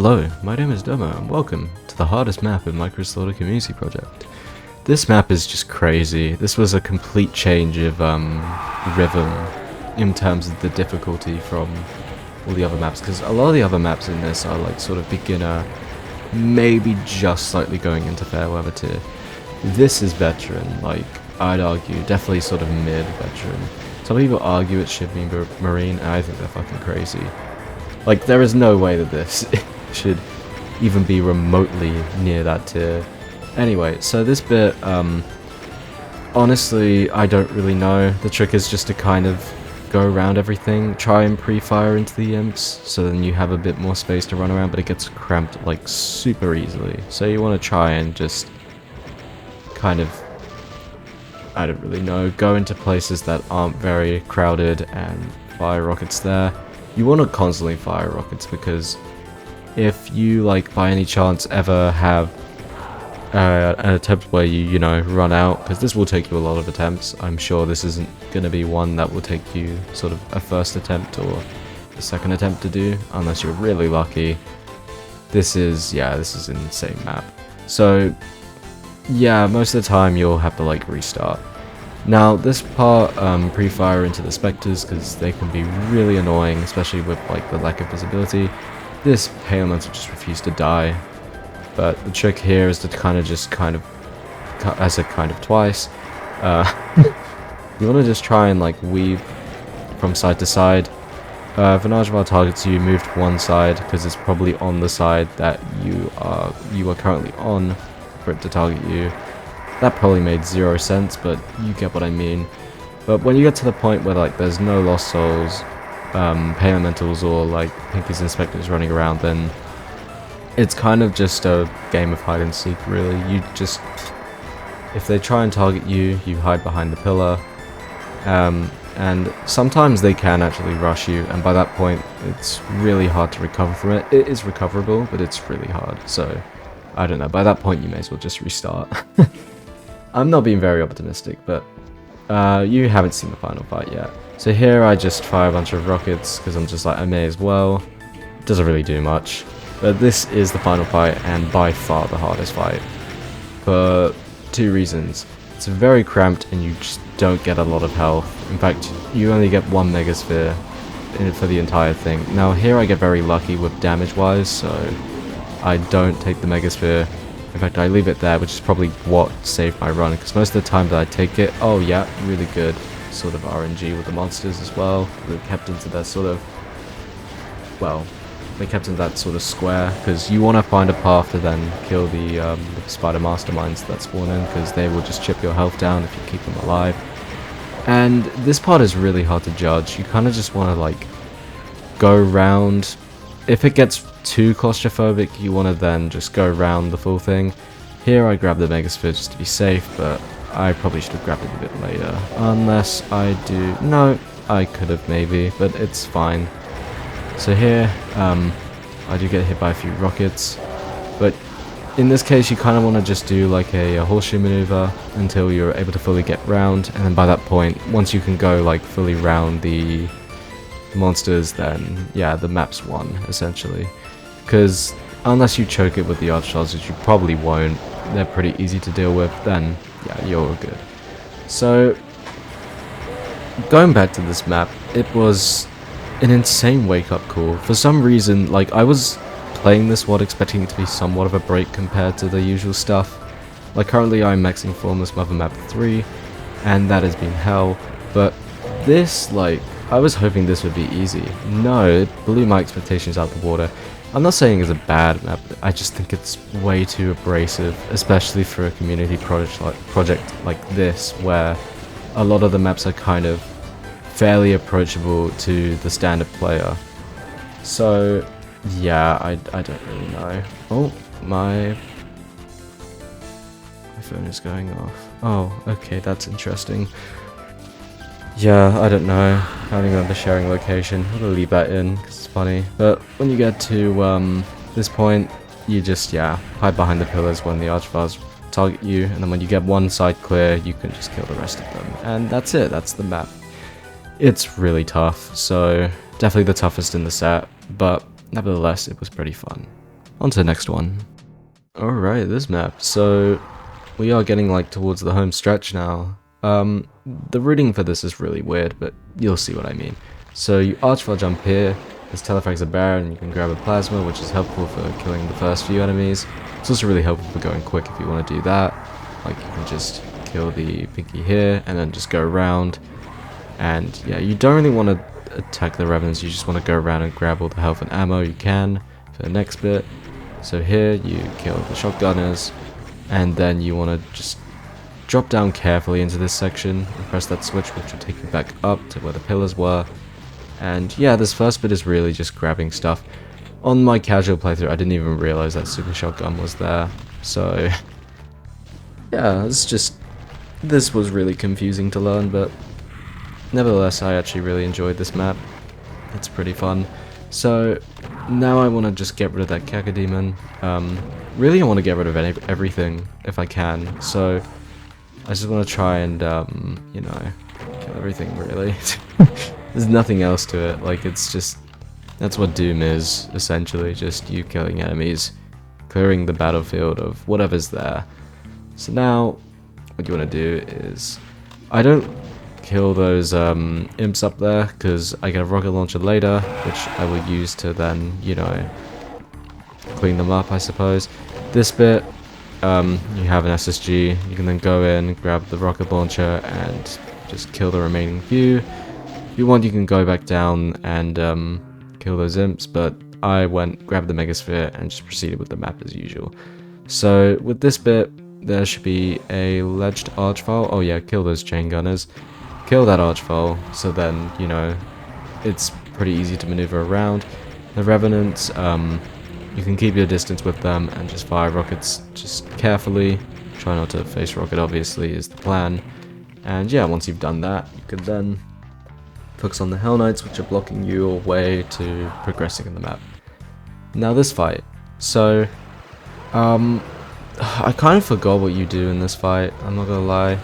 Hello, my name is Domo, and welcome to the hardest map in Microslaughter community project. This map is just crazy. This was a complete change of rhythm in terms of the difficulty from all the other maps, because a lot of the other maps in this are like sort of beginner, maybe just slightly going into Fairweather tier. This is veteran, like I'd argue, definitely sort of mid-veteran. Some people argue it should be marine, and I think they're fucking crazy. Like, there is no way that this should even be remotely near that tier. Anyway, so this bit, honestly, I don't really know. The trick is just to kind of go around everything, try and pre-fire into the imps, so then you have a bit more space to run around, but it gets cramped, like, super easily. So you want to try and just kind of, I don't really know, go into places that aren't very crowded and fire rockets there. You want to constantly fire rockets, because if you, like, by any chance ever have an attempt where you know, run out, because this will take you a lot of attempts. I'm sure this isn't going to be one that will take you sort of a first attempt or a second attempt to do, unless you're really lucky. This is an insane map. So, yeah, most of the time you'll have to, like, restart. Now, this part, pre-fire into the specters, because they can be really annoying, especially with, like, the lack of visibility. This pale elemental just refused to die, but the trick here is to kind of, as I said kind of twice, you want to just try and, like, weave from side to side. If an Archivile targets you, move to one side, because it's probably on the side that you are currently on for it to target you. That probably made zero sense, but you get what I mean. But when you get to the point where, like, there's no lost souls, pale elementals, or like Pinky's inspectors running around, then it's kind of just a game of hide and seek, really. You just, if they try and target you, you hide behind the pillar, and sometimes they can actually rush you, and by that point it's really hard to recover from it. It is recoverable, but it's really hard, so I don't know, by that point you may as well just restart. I'm not being very optimistic, but you haven't seen the final fight yet. So here I just fire a bunch of rockets, because I'm just like, I may as well. It doesn't really do much. But this is the final fight, and by far the hardest fight. For two reasons. It's very cramped, and you just don't get a lot of health. In fact, you only get one Megasphere for the entire thing. Now here I get very lucky with damage-wise, so I don't take the Megasphere. In fact, I leave it there, which is probably what saved my run, because most of the time that I take it, oh yeah, really good sort of RNG with the monsters as well. They kept into that sort of, well, they kept in that sort of square, because you want to find a path to then kill the spider masterminds that spawn in, because they will just chip your health down if you keep them alive. And this part is really hard to judge. You kind of just want to, like, go around. If it gets too claustrophobic, you want to then just go around the full thing. Here I grabbed the Megasphere just to be safe, but I probably should have grabbed it a bit later. Unless I do... No, I could have maybe, but it's fine. So here, I do get hit by a few rockets, but in this case you kind of want to just do like a horseshoe maneuver until you're able to fully get round, and then by that point, once you can go like fully round the monsters, then yeah, the map's won, essentially. Because unless you choke it with the Archviles, which you probably won't, they're pretty easy to deal with, then yeah, you're good. So, going back to this map, it was an insane wake-up call. For some reason, like, I was playing this WAD expecting it to be somewhat of a break compared to the usual stuff. Like, currently I'm maxing Formless Mother Map 3, and that has been hell, but this, like, I was hoping this would be easy. No, it blew my expectations out the water. I'm not saying it's a bad map, I just think it's way too abrasive, especially for a community project like this, where a lot of the maps are kind of fairly approachable to the standard player. So, yeah, I don't really know. Oh, my phone is going off. Oh, okay, that's interesting. Yeah, I don't know. I don't remember sharing location. I'm gonna leave that in, because it's funny. But when you get to this point, you just, yeah, hide behind the pillars when the Archviles target you, and then when you get one side clear, you can just kill the rest of them. And that's it, that's the map. It's really tough, so definitely the toughest in the set, but nevertheless, it was pretty fun. On to the next one. Alright, this map. So, we are getting like towards the home stretch now. The routing for this is really weird, but you'll see what I mean. So you archfire jump here, there's telefrags a bear, and you can grab a plasma, which is helpful for killing the first few enemies. It's also really helpful for going quick if you want to do that. Like you can just kill the pinky here, and then just go around. And yeah, you don't really want to attack the revenants, you just want to go around and grab all the health and ammo you can for the next bit. So here you kill the shotgunners, and then you want to just drop down carefully into this section and press that switch, which will take you back up to where the pillars were. And yeah, this first bit is really just grabbing stuff. On my casual playthrough, I didn't even realize that super shotgun was there. So yeah, this was really confusing to learn, but nevertheless, I actually really enjoyed this map. It's pretty fun. So now I want to just get rid of that Cacodemon. Really I want to get rid of everything if I can. So I just want to try and, you know, kill everything really. There's nothing else to it. Like, it's just, that's what Doom is, essentially. Just you killing enemies, clearing the battlefield of whatever's there. So now, what you want to do is, I don't kill those imps up there, because I get a rocket launcher later, which I will use to then, you know, clean them up, I suppose. This bit, you have an SSG, you can then go in, grab the rocket launcher, and just kill the remaining few. If you want, you can go back down and kill those imps, but I went, grabbed the Megasphere, and just proceeded with the map as usual. So, with this bit, there should be a ledged archvile. Oh yeah, kill those chain gunners. Kill that archvile, so then, you know, it's pretty easy to maneuver around. The revenants, you can keep your distance with them and just fire rockets just carefully. Try not to face rocket, obviously, is the plan. And yeah, once you've done that, you can then focus on the Hell Knights, which are blocking your way to progressing in the map. Now this fight. So, I kind of forgot what you do in this fight, I'm not gonna lie.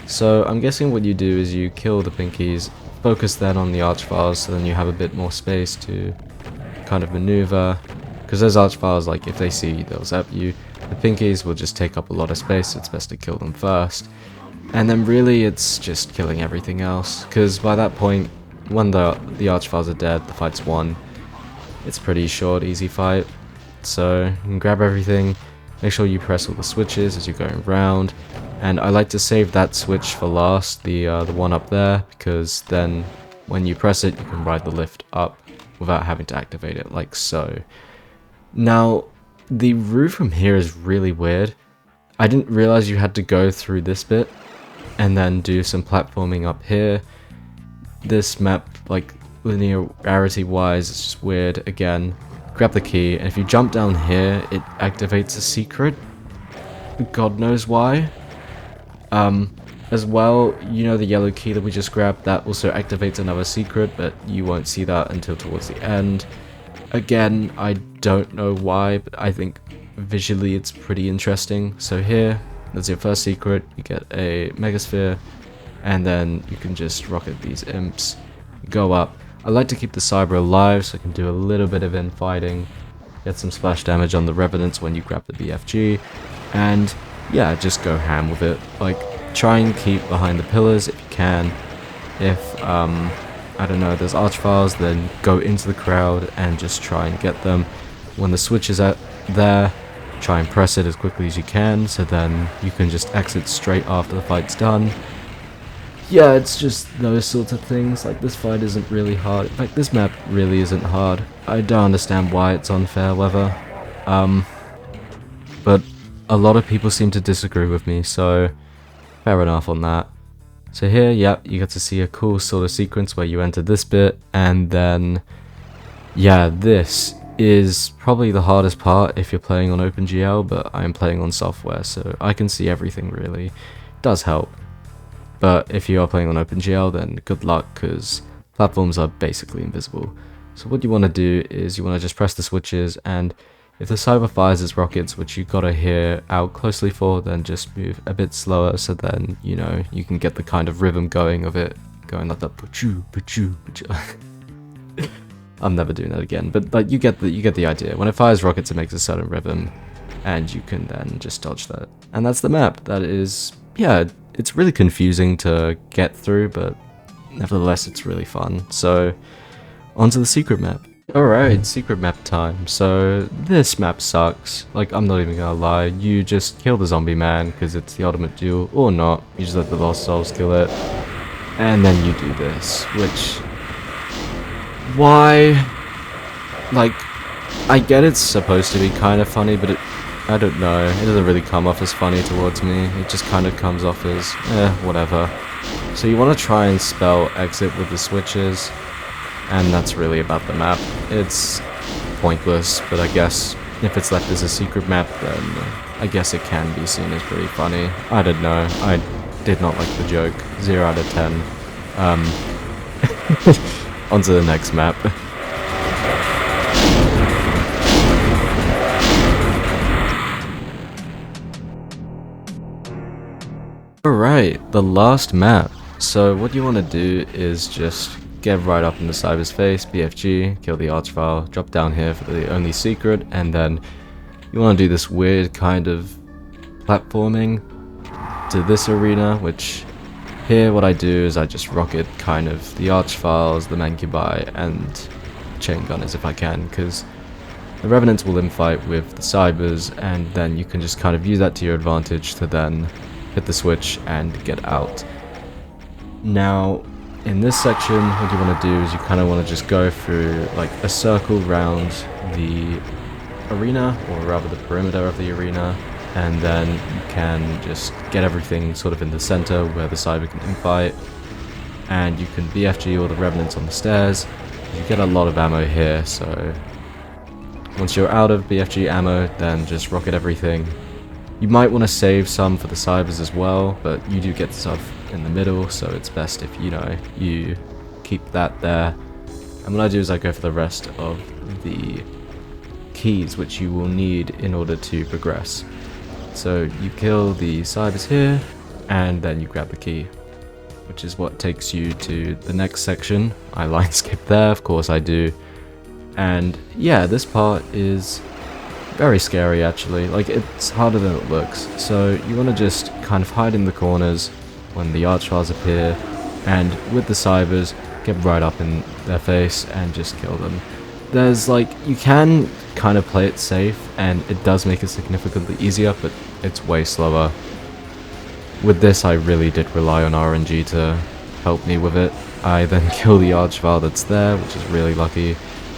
So I'm guessing what you do is you kill the pinkies, focus then on the archviles, so then you have a bit more space to kind of maneuver. Because those archviles, like, if they see you, they'll zap you. The pinkies will just take up a lot of space, so it's best to kill them first. And then really it's just killing everything else, because by that point, when the archviles are dead, the fight's won. It's a pretty short, easy fight. So you can grab everything, make sure you press all the switches as you're going around. And I like to save that switch for last, the one up there, because then when you press it, you can ride the lift up without having to activate it, like so. Now, the route from here is really weird. I didn't realize you had to go through this bit and then do some platforming up here. This map, like, linearity wise, is just weird. Again, grab the key, and if you jump down here, it activates a secret. God knows why. As well, you know the yellow key that we just grabbed, that also activates another secret, but you won't see that until towards the end. Again, I don't know why, but I think visually it's pretty interesting. So here, that's your first secret, you get a Megasphere, and then you can just rocket these imps, go up. I like to keep the Cyber alive so I can do a little bit of infighting, get some splash damage on the Revenants when you grab the BFG, and yeah, just go ham with it. Like, try and keep behind the pillars if you can. If, I don't know, there's archviles, then go into the crowd and just try and get them. When the switch is out there, try and press it as quickly as you can, so then you can just exit straight after the fight's done. Yeah, it's just those sorts of things. Like, this fight isn't really hard. In fact, this map really isn't hard. I don't understand why it's on Fairweather. But a lot of people seem to disagree with me, so fair enough on that. So here, yeah, you get to see a cool sort of sequence where you enter this bit, and then, yeah, this is probably the hardest part if you're playing on OpenGL, but I'm playing on software, so I can see everything really. It does help. But if you are playing on OpenGL, then good luck, because platforms are basically invisible. So what you want to do is you want to just press the switches, and if the Cyber fires its rockets, which you gotta hear out closely for, then just move a bit slower, so then, you know, you can get the kind of rhythm going of it, going like that, pachoo, pachoo, pachoo. I'm never doing that again, but like you get the idea. When it fires rockets, it makes a certain rhythm, and you can then just dodge that. And that's the map. That is, yeah, it's really confusing to get through, but nevertheless, it's really fun. So, onto the secret map. Alright, secret map time. So, this map sucks. Like, I'm not even gonna lie. You just kill the zombie man, because it's the ultimate duel, or not. You just let the Lost Souls kill it. And then you do this, which... Why? Like, I get it's supposed to be kind of funny, but I don't know. It doesn't really come off as funny towards me. It just kind of comes off as, whatever. So you want to try and spell exit with the switches, and that's really about the map. It's pointless, but I guess if it's left as a secret map, then I guess it can be seen as pretty funny. I don't know. I did not like the joke. 0 out of 10. On to the next map. Alright, the last map. So what you want to do is just get right up in the cyber's face, BFG, kill the archvile, drop down here for the only secret, and then you want to do this weird kind of platforming to this arena, which here what I do is I just rocket kind of the archviles, the mancubi, and chain gunners if I can, because the revenants will infight with the cybers, and then you can just kind of use that to your advantage to then hit the switch and get out. Now, in this section, what you want to do is you kind of want to just go through like a circle around the arena, or rather the perimeter of the arena, and then you can just get everything sort of in the center where the cyber can infight, and you can BFG all the revenants on the stairs. You get a lot of ammo here, so once you're out of BFG ammo, then just rocket everything. You might want to save some for the cybers as well, but you do get stuff in the middle, so it's best if, you know, you keep that there. And what I do is I go for the rest of the keys, which you will need in order to progress. So you kill the cybers here, and then you grab the key, which is what takes you to the next section. I line skip there, of course I do. And yeah, this part is very scary actually. Like, it's harder than it looks. So you want to just kind of hide in the corners when the archviles appear, and with the cybers, get right up in their face and just kill them. There's like, you can kind of play it safe, and it does make it significantly easier, but it's way slower. With this, I really did rely on RNG to help me with it. I then kill the archvile that's there, which is really lucky.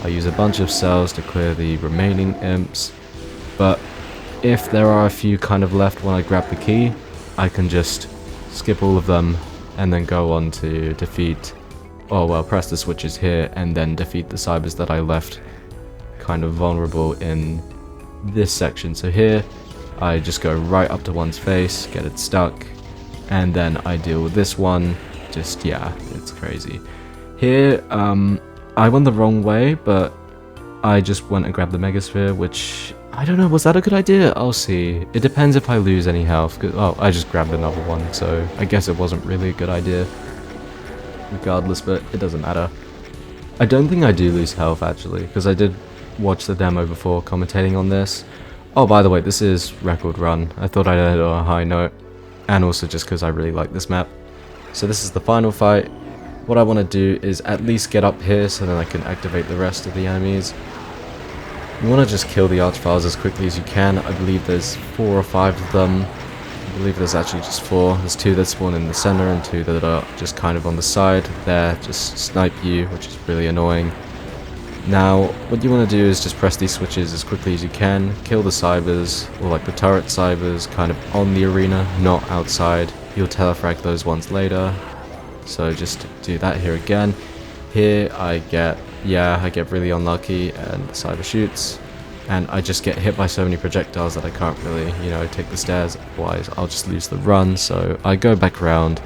I use a bunch of cells to clear the remaining imps, but if there are a few kind of left when I grab the key, I can just skip all of them and then go on to defeat, or well, press the switches here and then defeat the cybers that I left kind of vulnerable in this section. So here, I just go right up to one's face, get it stuck, and then I deal with this one. Just, yeah, it's crazy. Here, I went the wrong way, but I just went and grabbed the Megasphere, which, I don't know, was that a good idea? I'll see. It depends if I lose any health. Oh, I just grabbed another one, so I guess it wasn't really a good idea. Regardless, but it doesn't matter. I don't think I do lose health, actually, because I did watch the demo before commentating on this. Oh, by the way, this is record run. I thought I'd end on a high note, and also just because I really like this map. So this is the final fight. What I want to do is at least get up here so then I can activate the rest of the enemies. You want to just kill the archviles as quickly as you can. I believe there's 4 or 5 of them. I believe there's actually just 4. There's 2 that spawn in the center and 2 that are just kind of on the side. There, just snipe you, which is really annoying. Now, what you want to do is just press these switches as quickly as you can. Kill the cybers, or like the turret cybers, kind of on the arena, not outside. You'll telefrag those ones later. So just do that here again. Here I get really unlucky and the cyber shoots, and I just get hit by so many projectiles that I can't really, you know, take the stairs, otherwise I'll just lose the run. So I go back around,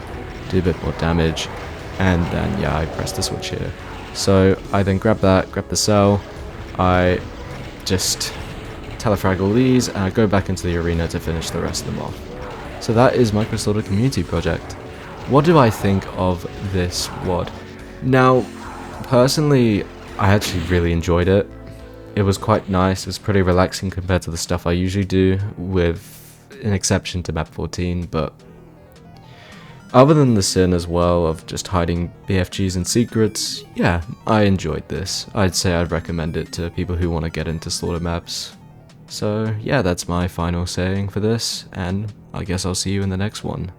do a bit more damage, and then yeah, I press the switch here. So I then grab that, grab the cell, I just telefrag all these, and I go back into the arena to finish the rest of them off. So that is Microslaughter Community Project. What do I think of this WAD? Now, personally, I actually really enjoyed it. It was quite nice, it was pretty relaxing compared to the stuff I usually do, with an exception to map 14, but other than the sin as well of just hiding BFGs and secrets, yeah, I enjoyed this. I'd say I'd recommend it to people who want to get into slaughter maps. So yeah, that's my final saying for this, and I guess I'll see you in the next one.